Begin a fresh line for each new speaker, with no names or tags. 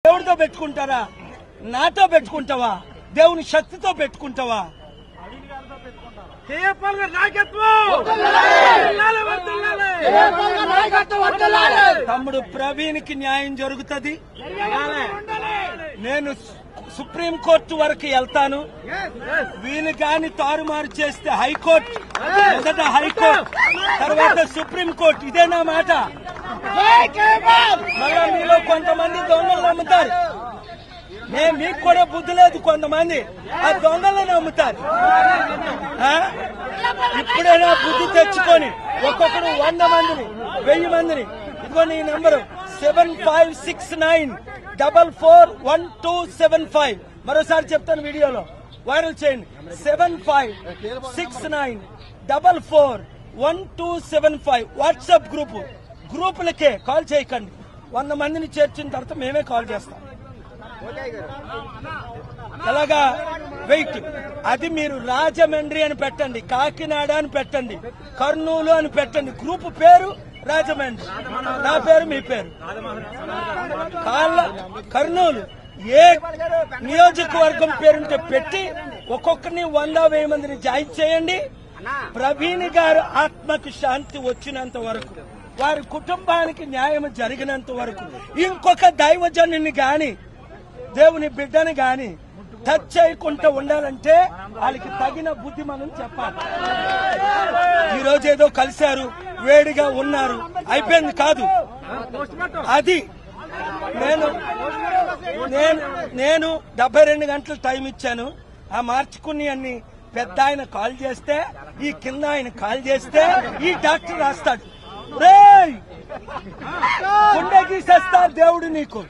దేవుడితో పెట్టుకుంటారా? నాతో పెట్టుకుంటావా? దేవుని శక్తితో పెట్టుకుంటావా? తమ్ముడు ప్రవీణ్కి న్యాయం జరుగుతుంది. నేను సుప్రీం కోర్టు వరకు వెళ్తాను. వీళ్ళు గాని తారుమారు చేస్తే హైకోర్టు, మొదట హైకోర్టు, తర్వాత సుప్రీం కోర్టు. ఇదే నా మాట. మళ్ళా మీలో కొంతమంది దొంగలు నమ్ముతారు. మీకు కూడా బుద్ధి లేదు. కొంతమంది ఆ దొంగలను నమ్ముతారు. ఇప్పుడైనా బుద్ధి తెచ్చుకొని ఒక్కొక్కరు 100 మందిని 1000 మందిని, ఇదిగో నీ నంబరు 7569441275. మరోసారి చెప్తాను, వీడియోలో వైరల్ చేయండి. 7569441275 వాట్సాప్ గ్రూపులకే కాల్ చేయకండి. 100 మందిని చేర్చిన తర్వాత మేమే కాల్ చేస్తాం. అలాగా వెయిట్. అది మీరు రాజమండ్రి అని పెట్టండి, కాకినాడ అని పెట్టండి, కర్నూలు అని పెట్టండి. గ్రూప్ పేరు రాజమండ్రి, నా పేరు మీ పేరు. కర్నూలు ఏ నియోజకవర్గం పేరుంటే పెట్టి ఒక్కొక్కరిని 100-1000 మందిని జాయిన్ చేయండి. ప్రవీణ్ గారు ఆత్మకు శాంతి వచ్చినంత వరకు, వారి కుటుంబానికి న్యాయం జరిగినంత వరకు ఇంకొక దైవజనుని గాని దేవుని బిడ్డని గాని టచ్ చేయకుండా ఉండాలంటే వాళ్ళకి తగిన బుద్ధి మనం చెప్పాలి. ఈ రోజు ఏదో కలిశారు, వేడిగా ఉన్నారు, అయిపోయింది కాదు. అది నేను 72 గంటలు టైం ఇచ్చాను. ఆ మార్చుకుని అన్ని పెద్ద ఆయన కాల్ చేస్తే, ఈ కింద ఆయన కాల్ చేస్తే ఈ డాక్టర్ రాస్తాడు, గుండె గీసేస్తారు దేవుడు నీకు.